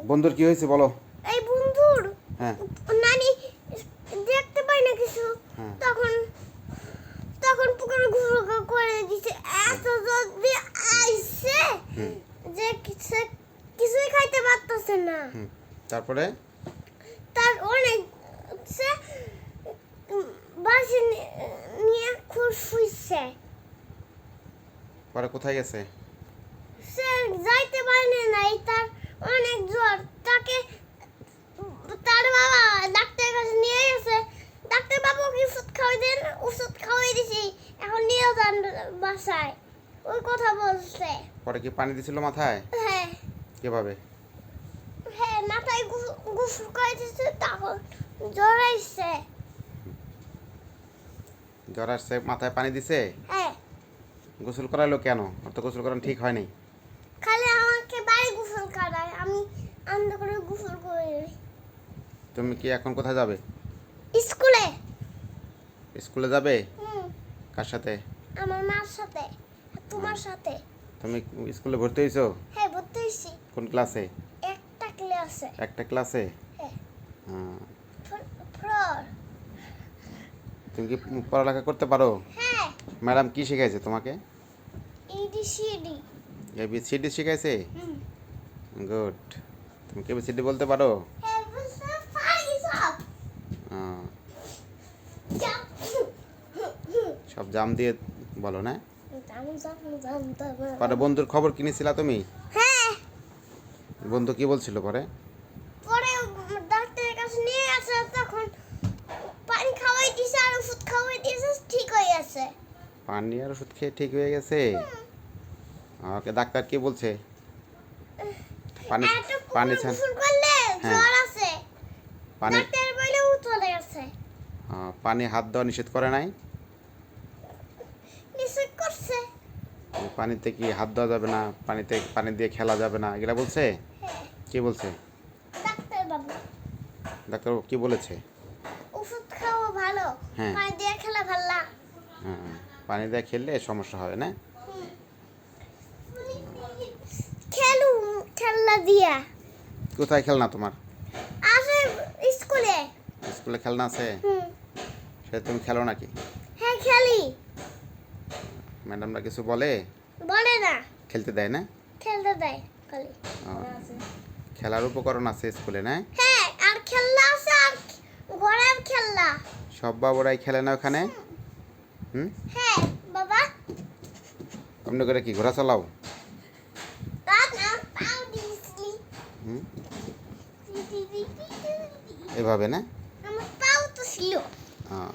বন্ধুর কি হয়েছে বলো? এই বন্ধুর হ্যাঁ নানি দেখতে পাই না কিছু। হ্যাঁ। তখন তখন পুকুরে গোসল করে দিছে, এত জলদি আইছে যে কিছুই খাইতে পারতেছে না। তারপরে তার অনেক সে বাসে নিয়ে খুব শুইছে। পরে কোথায় গেছে? সে যাইতে পারে নাই, তার অনেক জ্বর। তাকে তার বাবা ডাক্তারের কাছে নিয়ে গেছে। ডাক্তার বাবু কি ওষুধ খাওয়াই দেন, ওষুধ খাওয়াই দিছি, এখন নিয়ে যান বাসায়, ওই কথা বলছে। পরে কি পানি দিছিল মাথায়? হ্যাঁ কিভাবে? হ্যাঁ, মাথায় গোসল করে দিছে, তখন জ্বর আইছে। জ্বর আসছে, মাথায় পানি দিছে? হ্যাঁ। গোসল করাইলো কেন? ওর তো গোসল করানো ঠিক হয়নি। খালি আমাকে বাড়ি গোসল করায়, আমি আলাদা করে গোসল করি। তুমি কি এখন কোথায় যাবে? স্কুলে। স্কুলে যাবে? হুম, কার সাথে? আমার মার সাথে, তোমার সাথে। তুমি স্কুলে ভর্তি হয়েছো? হ্যাঁ, ভর্তি হয়েছি। কোন ক্লাসে? একটা ক্লাসে। একটা ক্লাসে? হ্যাঁ। হ্যাঁ। ফ্লোর। তুমি কি পড়ালেখা করতে পারো? হ্যাঁ। ম্যাডাম কি শিখাইছে তোমাকে? ABCD। ABCD শিখাইছে? হুম। গুড। তুমি কি ABCD বলতে পারো? হ্যাঁ, বুঝতে পারি সব। হ্যাঁ। জাম। সব জাম দিয়ে বলো না? জানতে হবে। পরে বন্ধুর খবর কিনেছিলা তুমি? হ্যাঁ। বন্ধু কি বলছিল পরে? পরে ডাক্তারের কাছে নিয়ে গেছে, তখন পানি খাওয়াই দিয়েছে আর ওষুধ খাওয়াই দিয়েছে, ঠিক হয়ে গেছে। পানি আর ওষুধ খেয়ে ঠিক হয়ে গেছে? ওকে ডাক্তার কি বলছে? পানি পানি ছান গোসল করলে হ্যাঁ। জ্বর আছে, পানি ডাক্তার বলেও চলে গেছে। পানি হাত দেওয়া নিষেধ করে নাই? নিষেধ করছে। পানিতে কি হাত দেওয়া যাবে না, পানি দিয়ে খেলা যাবে না, এগুলা বলছে? হ্যাঁ, কি বলছে ডাক্তার বাবু। ডাক্তার কি বলেছে? ওষুধ খাওয়া ভালো, হ্যাঁ। পানি দিয়ে খেলা ভালো না। হ্যাঁ, পানি দিয়ে খেললে সমস্যা হবে না? খেলু খেলনা দিয়া কোথায় খেলনা তোমার? আছে স্কুলে। স্কুলে খেলনা আছে? হুম। সে তুমি খেলো নাকি? হ্যাঁ, খেলি। ম্যাডামরা কিছু বলে? বলে না, খেলতে দেয় না? খেলতে দেয় খালি। খেলার উপকরণ আছে স্কুলে না? হ্যাঁ, আর খেলনা আছে, আর ঘোড়ার খেলনা। সব বাবুরাই খেলে না ওখানে? হুম। হ্যাঁ বাবা। অমনি করে কি ঘোড়া চালাও? না, পাও দিয়েছিলি। হুম, এভাবে না? আমার পাও তো ছিল। হ্যাঁ।